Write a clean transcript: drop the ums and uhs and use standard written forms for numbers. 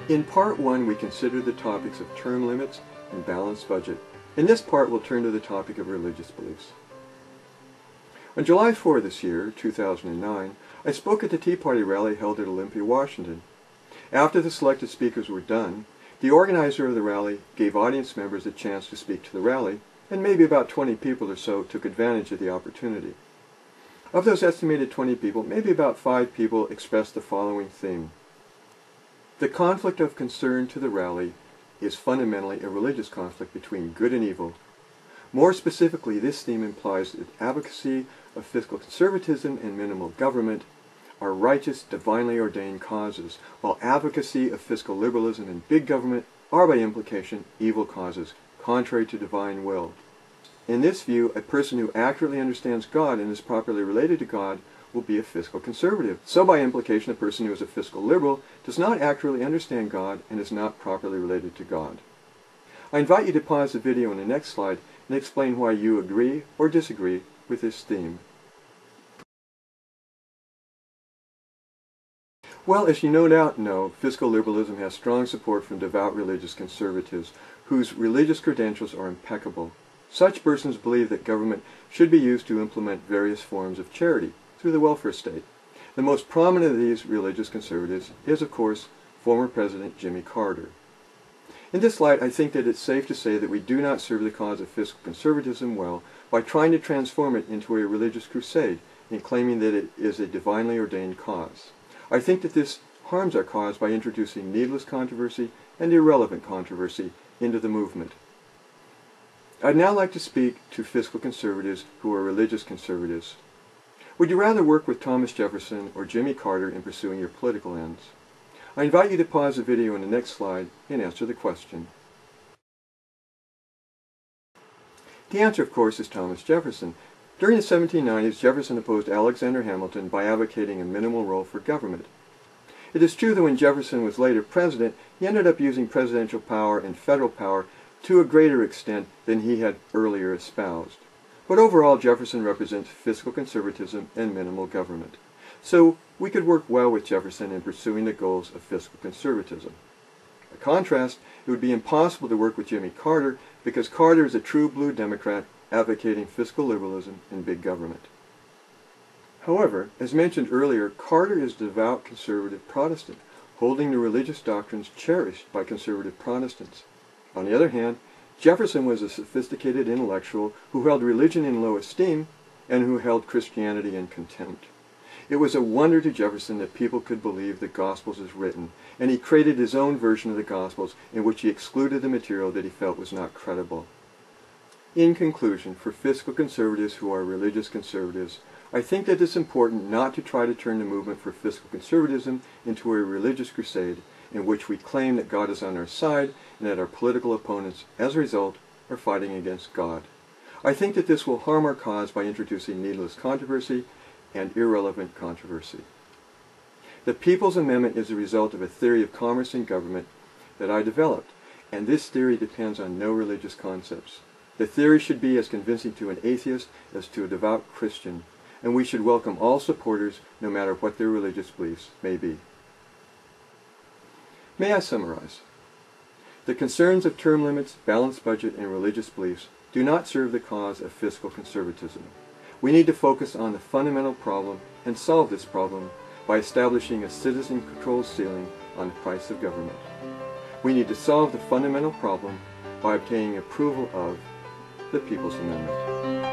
In Part 1, we considered the topics of term limits and balanced budget. In this part, we'll turn to the topic of religious beliefs. On July 4 this year, 2009, I spoke at the Tea Party rally held at Olympia, Washington. After the selected speakers were done, the organizer of the rally gave audience members a chance to speak to the rally, and maybe about 20 people or so took advantage of the opportunity. Of those estimated 20 people, maybe about 5 people expressed the following theme. The conflict of concern to the rally is fundamentally a religious conflict between good and evil. More specifically, this theme implies that advocacy of fiscal conservatism and minimal government are righteous, divinely ordained causes, while advocacy of fiscal liberalism and big government are by implication evil causes, contrary to divine will. In this view, a person who accurately understands God and is properly related to God will be a fiscal conservative. So by implication, a person who is a fiscal liberal does not accurately understand God and is not properly related to God. I invite you to pause the video on the next slide and explain why you agree or disagree with this theme. Well, as you no doubt know, fiscal liberalism has strong support from devout religious conservatives whose religious credentials are impeccable. Such persons believe that government should be used to implement various forms of charity through the welfare state. The most prominent of these religious conservatives is, of course, former President Jimmy Carter. In this light, I think that it's safe to say that we do not serve the cause of fiscal conservatism well by trying to transform it into a religious crusade and claiming that it is a divinely ordained cause. I think that this harms our cause by introducing needless controversy and irrelevant controversy into the movement. I'd now like to speak to fiscal conservatives who are religious conservatives. Would you rather work with Thomas Jefferson or Jimmy Carter in pursuing your political ends? I invite you to pause the video on the next slide and answer the question. The answer, of course, is Thomas Jefferson. During the 1790s, Jefferson opposed Alexander Hamilton by advocating a minimal role for government. It is true that when Jefferson was later president, he ended up using presidential power and federal power to a greater extent than he had earlier espoused. But overall, Jefferson represents fiscal conservatism and minimal government. So we could work well with Jefferson in pursuing the goals of fiscal conservatism. By contrast, it would be impossible to work with Jimmy Carter because Carter is a true blue Democrat advocating fiscal liberalism and big government. However, as mentioned earlier, Carter is a devout conservative Protestant, holding the religious doctrines cherished by conservative Protestants. On the other hand, Jefferson was a sophisticated intellectual who held religion in low esteem and who held Christianity in contempt. It was a wonder to Jefferson that people could believe the Gospels as written, and he created his own version of the Gospels in which he excluded the material that he felt was not credible. In conclusion, for fiscal conservatives who are religious conservatives, I think that it's important not to try to turn the movement for fiscal conservatism into a religious crusade in which we claim that God is on our side and that our political opponents, as a result, are fighting against God. I think that this will harm our cause by introducing needless controversy and irrelevant controversy. The People's Amendment is the result of a theory of commerce and government that I developed, and this theory depends on no religious concepts. The theory should be as convincing to an atheist as to a devout Christian, and we should welcome all supporters no matter what their religious beliefs may be. May I summarize? The concerns of term limits, balanced budget, and religious beliefs do not serve the cause of fiscal conservatism. We need to focus on the fundamental problem and solve this problem by establishing a citizen-controlled ceiling on the price of government. We need to solve the fundamental problem by obtaining approval of the People's Amendment.